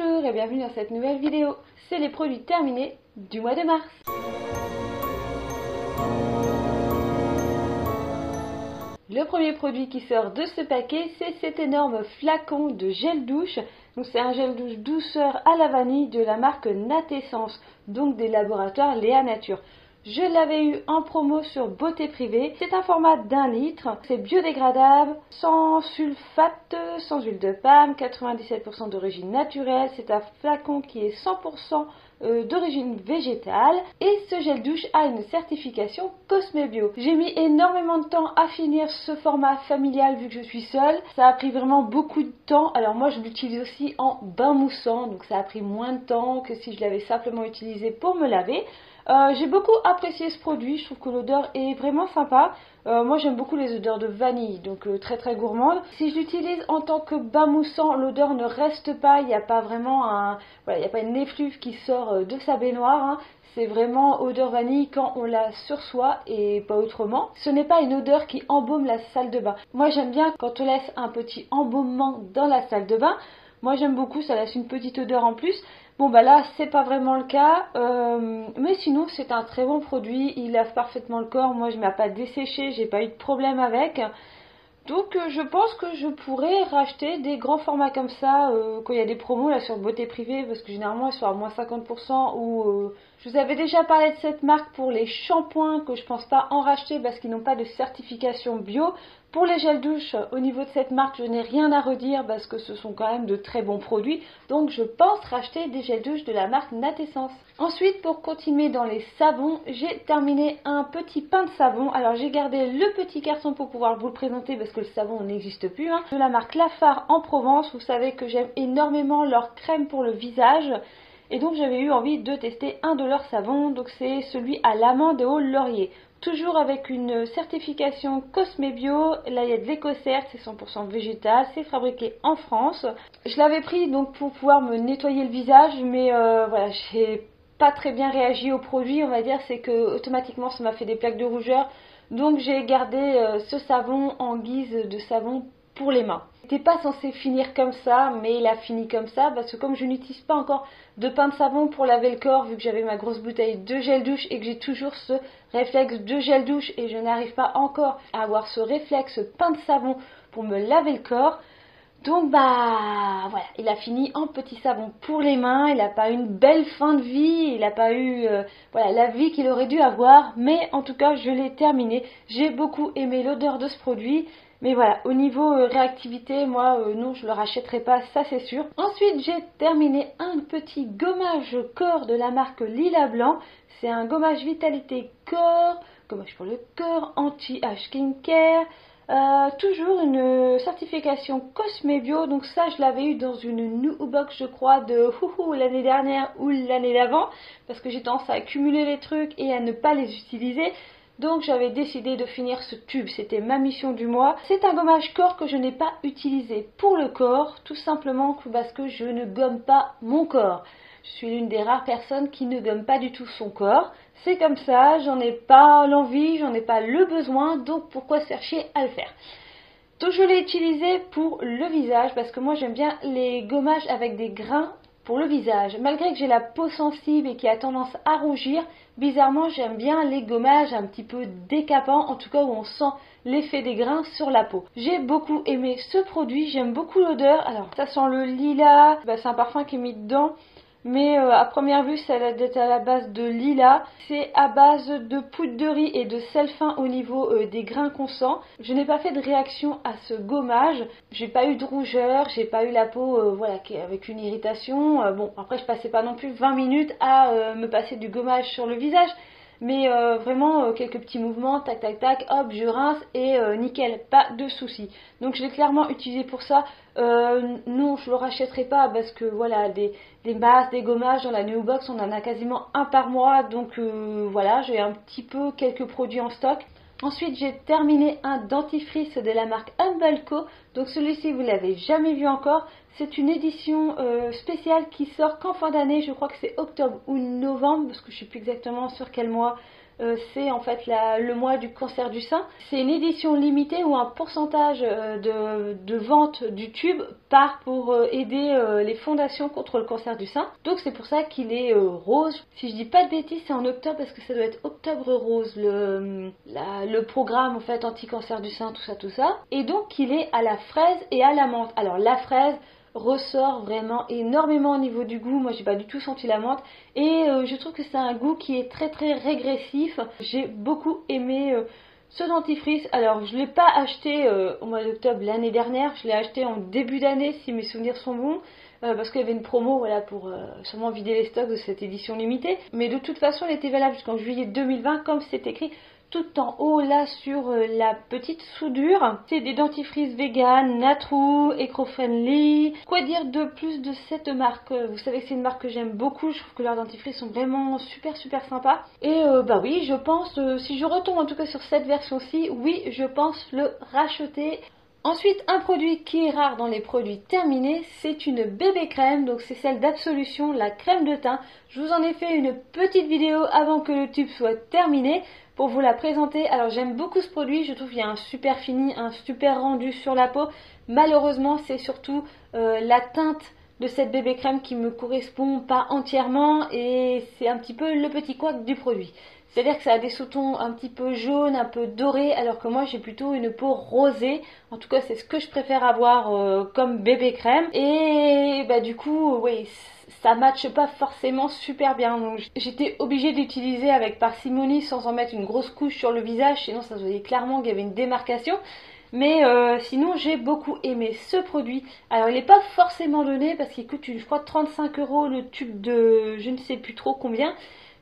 Bonjour et bienvenue dans cette nouvelle vidéo. C'est les produits terminés du mois de mars. Le premier produit qui sort de ce paquet, c'est cet énorme flacon de gel douche. Donc c'est un gel douche douceur à la vanille de la marque Natessence, donc des laboratoires Léa Nature. Je l'avais eu en promo sur Beauté Privée. C'est un format d'1 litre. C'est biodégradable, sans sulfate, sans huile de palme, 97% d'origine naturelle. C'est un flacon qui est 100% d'origine végétale. Et ce gel douche a une certification Cosmebio. J'ai mis énormément de temps à finir ce format familial vu que je suis seule. Ça a pris vraiment beaucoup de temps. Alors moi je l'utilise aussi en bain moussant. Donc ça a pris moins de temps que si je l'avais simplement utilisé pour me laver. J'ai beaucoup apprécié ce produit, je trouve que l'odeur est vraiment sympa. Moi j'aime beaucoup les odeurs de vanille, donc très très gourmande. Si je l'utilise en tant que bain moussant, l'odeur ne reste pas, il n'y a pas vraiment il n'y a pas une effluve qui sort de sa baignoire. Hein. C'est vraiment odeur vanille quand on l'a sur soi et pas autrement. Ce n'est pas une odeur qui embaume la salle de bain. Moi j'aime bien quand on laisse un petit embaumement dans la salle de bain. Moi j'aime beaucoup, ça laisse une petite odeur en plus. Bon bah là c'est pas vraiment le cas, mais sinon c'est un très bon produit, il lave parfaitement le corps, moi je ne m'a pas desséché, j'ai pas eu de problème avec. Donc je pense que je pourrais racheter des grands formats comme ça quand il y a des promos là sur Beauté Privée, parce que généralement elles sont à moins 50% ou je vous avais déjà parlé de cette marque pour les shampoings que je pense pas en racheter parce qu'ils n'ont pas de certification bio. Pour les gels douche, au niveau de cette marque, je n'ai rien à redire parce que ce sont quand même de très bons produits. Donc je pense racheter des gels douche de la marque Natessence. Ensuite, pour continuer dans les savons, j'ai terminé un petit pain de savon. Alors j'ai gardé le petit carton pour pouvoir vous le présenter parce que le savon n'existe plus. Hein. De la marque Lafare en Provence. Vous savez que j'aime énormément leur crème pour le visage. Et donc j'avais eu envie de tester un de leurs savons. Donc c'est celui à l'amande et au laurier. Toujours avec une certification Cosmebio, là il y a de l'écocert, c'est 100% végétal, c'est fabriqué en France. Je l'avais pris donc pour pouvoir me nettoyer le visage, mais voilà, j'ai pas très bien réagi au produit, on va dire, c'est que automatiquement ça m'a fait des plaques de rougeur. Donc j'ai gardé ce savon en guise de savon pour les mains. Il n'était pas censé finir comme ça, mais il a fini comme ça parce que comme je n'utilise pas encore de pain de savon pour laver le corps, vu que j'avais ma grosse bouteille de gel douche et que j'ai toujours ce réflexe de gel douche et je n'arrive pas encore à avoir ce réflexe pain de savon pour me laver le corps. Donc voilà, il a fini en petit savon pour les mains, il n'a pas eu une belle fin de vie, il n'a pas eu la vie qu'il aurait dû avoir, mais en tout cas je l'ai terminé. J'ai beaucoup aimé l'odeur de ce produit. Mais voilà, au niveau réactivité, moi, non, je ne le rachèterai pas, ça c'est sûr. Ensuite, j'ai terminé un petit gommage corps de la marque Lila Blanc. C'est un gommage vitalité corps, gommage pour le corps, anti-âge skincare. Toujours une certification Cosmebio. Donc ça, je l'avais eu dans une new box, je crois, de l'année dernière ou l'année d'avant. Parce que j'ai tendance à accumuler les trucs et à ne pas les utiliser. Donc j'avais décidé de finir ce tube, c'était ma mission du mois. C'est un gommage corps que je n'ai pas utilisé pour le corps, tout simplement parce que je ne gomme pas mon corps. Je suis l'une des rares personnes qui ne gomme pas du tout son corps. C'est comme ça, j'en ai pas l'envie, j'en ai pas le besoin, donc pourquoi se faire chier à le faire? Donc je l'ai utilisé pour le visage parce que moi j'aime bien les gommages avec des grains pour le visage. Malgré que j'ai la peau sensible et qui a tendance à rougir, bizarrement j'aime bien les gommages un petit peu décapants, en tout cas où on sent l'effet des grains sur la peau. J'ai beaucoup aimé ce produit, j'aime beaucoup l'odeur. Alors ça sent le lilas, c'est un parfum qui est mis dedans. Mais à première vue, ça a d'être à la base de lilas. C'est à base de poudre de riz et de sel fin au niveau des grains qu'on sent. Je n'ai pas fait de réaction à ce gommage. J'ai pas eu de rougeur, j'ai pas eu la peau avec une irritation. Bon, après je passais pas non plus 20 minutes à me passer du gommage sur le visage. Mais vraiment quelques petits mouvements, tac tac tac, hop, je rince et nickel, pas de soucis. Donc je l'ai clairement utilisé pour ça. Non, je le rachèterai pas parce que voilà, des masques, des gommages dans la new box, on en a quasiment un par mois. Donc voilà, j'ai un petit peu quelques produits en stock. Ensuite, j'ai terminé un dentifrice de la marque Humble Co. Donc celui-ci, vous l'avez jamais vu encore. C'est une édition spéciale qui sort qu'en fin d'année. Je crois que c'est octobre ou novembre, parce que je ne sais plus exactement sur quel mois c'est en fait le mois du cancer du sein. C'est une édition limitée où un pourcentage de vente du tube part pour aider les fondations contre le cancer du sein. Donc c'est pour ça qu'il est rose. Si je dis pas de bêtises, c'est en octobre parce que ça doit être octobre rose le programme en fait anti-cancer du sein, tout ça. Et donc il est à la fraise et à la menthe. Alors la fraise ressort vraiment énormément au niveau du goût. Moi j'ai pas du tout senti la menthe et je trouve que c'est un goût qui est très très régressif. J'ai beaucoup aimé ce dentifrice. Alors je l'ai pas acheté au mois d'octobre l'année dernière, je l'ai acheté en début d'année si mes souvenirs sont bons. Parce qu'il y avait une promo voilà, pour sûrement vider les stocks de cette édition limitée. Mais de toute façon elle était valable jusqu'en juillet 2020 comme c'est écrit tout en haut là sur la petite soudure. C'est des dentifrices vegan, Natrou, eco-friendly. Quoi dire de plus de cette marque? Vous savez que c'est une marque que j'aime beaucoup, je trouve que leurs dentifrices sont vraiment super super sympas. Et bah oui, je pense, si je retombe en tout cas sur cette version-ci, oui, je pense le racheter. Ensuite, un produit qui est rare dans les produits terminés, c'est une bébé crème, donc c'est celle d'Absolution, la crème de teint. Je vous en ai fait une petite vidéo avant que le tube soit terminé pour vous la présenter. Alors j'aime beaucoup ce produit, je trouve qu'il y a un super fini, un super rendu sur la peau. Malheureusement, c'est surtout la teinte de cette bébé crème qui me correspond pas entièrement et c'est un petit peu le petit couac du produit. C'est-à-dire que ça a des sous-tons un petit peu jaunes, un peu dorés, alors que moi j'ai plutôt une peau rosée. En tout cas, c'est ce que je préfère avoir comme bébé crème. Et bah du coup, oui, ça matche pas forcément super bien. Donc j'étais obligée d'utiliser avec parcimonie sans en mettre une grosse couche sur le visage, sinon ça se voyait clairement qu'il y avait une démarcation. Mais sinon j'ai beaucoup aimé ce produit. Alors il n'est pas forcément donné parce qu'il coûte je crois 35 € le tube de je ne sais plus trop combien.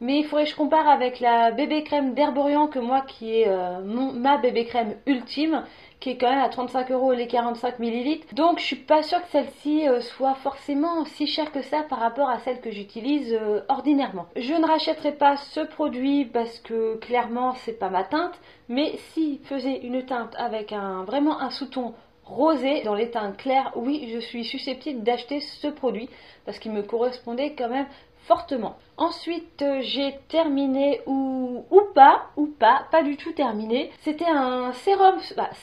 Mais il faudrait que je compare avec la bébé crème d'Herborian que moi qui est ma bébé crème ultime qui est quand même à 35 € les 45 ml. Donc je suis pas sûre que celle-ci soit forcément si chère que ça par rapport à celle que j'utilise ordinairement. Je ne rachèterai pas ce produit parce que clairement c'est pas ma teinte, mais s'il faisait une teinte avec vraiment un sous-ton rosé dans les teintes claires, oui je suis susceptible d'acheter ce produit parce qu'il me correspondait quand même fortement. Ensuite j'ai terminé ou pas du tout terminé. C'était un sérum,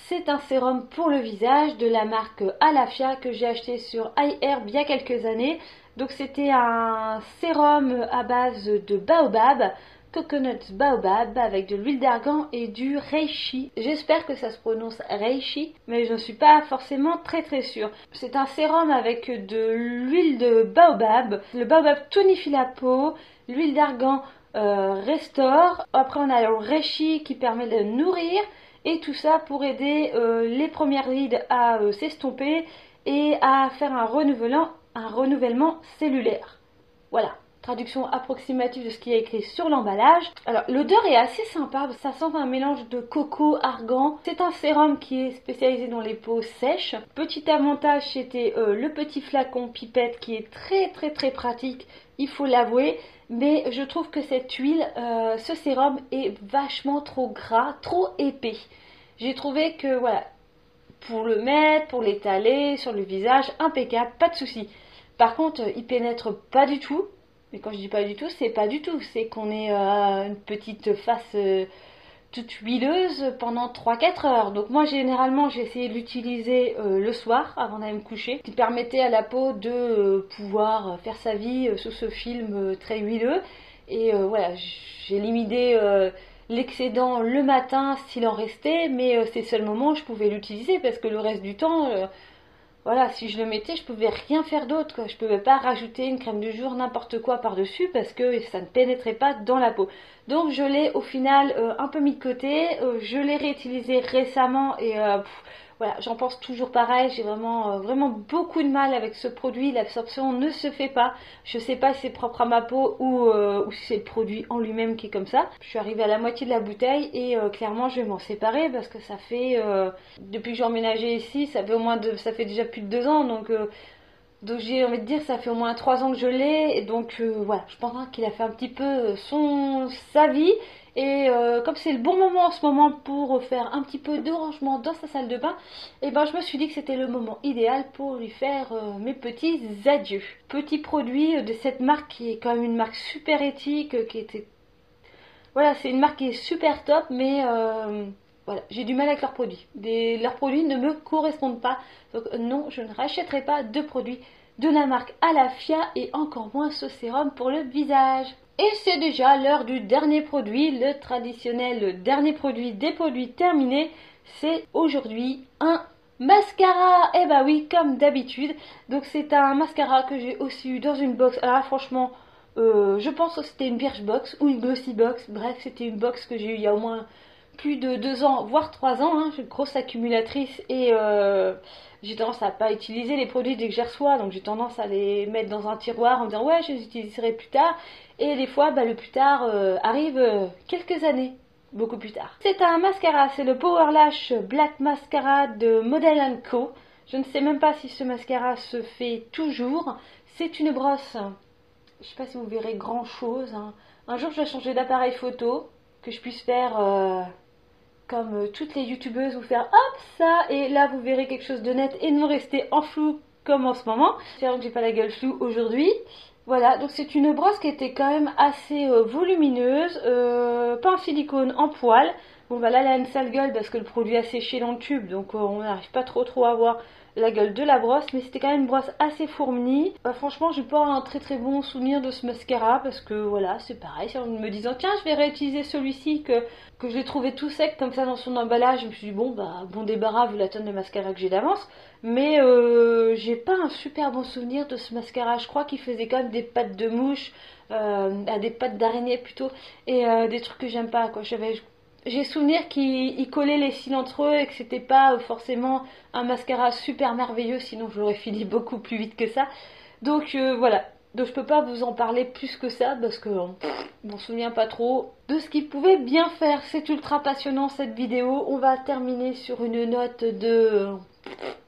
c'est un sérum pour le visage de la marque Alafia que j'ai acheté sur iHerb il y a quelques années. Donc c'était un sérum à base de baobab, coconut baobab avec de l'huile d'argan et du reishi. J'espère que ça se prononce reishi, mais je ne suis pas forcément très sûre. C'est un sérum avec de l'huile de baobab. Le baobab tonifie la peau, l'huile d'argan restaure. Après on a le reishi qui permet de nourrir et tout ça pour aider les premières rides à s'estomper et à faire un renouvellement cellulaire. Voilà. Traduction approximative de ce qui est écrit sur l'emballage. Alors l'odeur est assez sympa, ça sent un mélange de coco, argan. C'est un sérum qui est spécialisé dans les peaux sèches. Petit avantage, c'était le petit flacon pipette qui est très pratique, il faut l'avouer. Mais je trouve que cette huile, ce sérum est vachement trop gras, trop épais. J'ai trouvé que voilà, pour le mettre, pour l'étaler sur le visage, impeccable, pas de souci. Par contre, il pénètre pas du tout. Mais quand je dis pas du tout, c'est pas du tout. C'est qu'on est une petite face toute huileuse pendant 3-4 heures. Donc moi généralement j'ai essayé de l'utiliser le soir avant d'aller me coucher. Qui permettait à la peau de pouvoir faire sa vie sous ce film très huileux. Et voilà, j'ai limité l'excédent le matin s'il en restait. Mais c'est le seul moment où je pouvais l'utiliser parce que le reste du temps... voilà, si je le mettais, je pouvais rien faire d'autre, quoi. Je pouvais pas rajouter une crème du jour, n'importe quoi par-dessus, parce que ça ne pénétrait pas dans la peau. Donc je l'ai au final un peu mis de côté, je l'ai réutilisé récemment et voilà, j'en pense toujours pareil. J'ai vraiment beaucoup de mal avec ce produit, l'absorption ne se fait pas. Je sais pas si c'est propre à ma peau ou si c'est le produit en lui-même qui est comme ça. Je suis arrivée à la moitié de la bouteille et clairement je vais m'en séparer parce que ça fait, depuis que j'ai emménagé ici, ça fait déjà plus de 2 ans, donc j'ai envie de dire ça fait au moins 3 ans que je l'ai et donc voilà, je pense qu'il a fait un petit peu sa vie. Et comme c'est le bon moment en ce moment pour faire un petit peu de rangement dans sa salle de bain, et ben je me suis dit que c'était le moment idéal pour lui faire mes petits adieux. Petit produit de cette marque qui est quand même une marque super éthique, qui était Voilà, c'est une marque qui est super top, mais voilà, j'ai du mal avec leurs produits. Leurs produits ne me correspondent pas. Donc non, je ne rachèterai pas de produits de la marque Alafia et encore moins ce sérum pour le visage. Et c'est déjà l'heure du dernier produit, le traditionnel dernier produit des produits terminés. C'est aujourd'hui un mascara. Eh bah oui, comme d'habitude. Donc c'est un mascara que j'ai aussi eu dans une box. Alors là, franchement, je pense que c'était une Birchbox ou une Glossy Box. Bref, c'était une box que j'ai eu il y a au moins plus de 2 ans, voire 3 ans. Hein. Je suis une grosse accumulatrice et j'ai tendance à pas utiliser les produits dès que je les reçois. Donc j'ai tendance à les mettre dans un tiroir en me disant ouais, je les utiliserai plus tard. Et des fois, bah, le plus tard arrive quelques années. Beaucoup plus tard. C'est un mascara, c'est le Power Lash Black Mascara de Model & Co. Je ne sais même pas si ce mascara se fait toujours. C'est une brosse. Je sais pas si vous verrez grand chose. Hein. Un jour, je vais changer d'appareil photo, que je puisse faire comme toutes les youtubeuses, vous faire hop ça, et là vous verrez quelque chose de net et non rester en flou comme en ce moment. J'espère que j'ai pas la gueule floue aujourd'hui. Voilà, donc c'est une brosse qui était quand même assez volumineuse, pas en silicone, en poil. Bon bah là elle a une sale gueule parce que le produit a séché dans le tube, donc on n'arrive pas trop à voir la gueule de la brosse, mais c'était quand même une brosse assez fournie. Franchement, j'ai pas un très bon souvenir de ce mascara parce que voilà, c'est pareil, c'est en me disant tiens, je vais réutiliser celui-ci que je l'ai trouvé tout sec comme ça dans son emballage. Je me suis dit bon bah bon débarras vu la tonne de mascara que j'ai d'avance, mais j'ai pas un super bon souvenir de ce mascara. Je crois qu'il faisait quand même des pattes de mouche, des pattes d'araignée plutôt, et des trucs que j'aime pas quoi. J'ai souvenir qu'il collait les cils entre eux et que c'était pas forcément un mascara super merveilleux, sinon je l'aurais fini beaucoup plus vite que ça. Donc voilà, donc je peux pas vous en parler plus que ça parce que je m'en souviens pas trop de ce qu'il pouvait bien faire. C'est ultra passionnant cette vidéo. On va terminer sur une note de...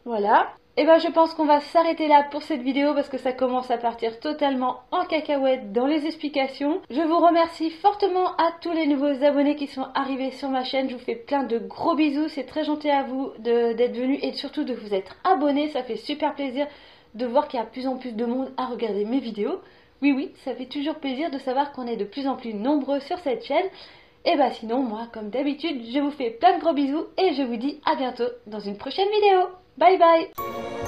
Voilà. Et ben je pense qu'on va s'arrêter là pour cette vidéo parce que ça commence à partir totalement en cacahuète dans les explications. Je vous remercie fortement à tous les nouveaux abonnés qui sont arrivés sur ma chaîne. Je vous fais plein de gros bisous. C'est très gentil à vous d'être venus et surtout de vous être abonnés. Ça fait super plaisir de voir qu'il y a de plus en plus de monde à regarder mes vidéos. Oui, ça fait toujours plaisir de savoir qu'on est de plus en plus nombreux sur cette chaîne. Et bah sinon, moi, comme d'habitude, je vous fais plein de gros bisous et je vous dis à bientôt dans une prochaine vidéo. Bye bye!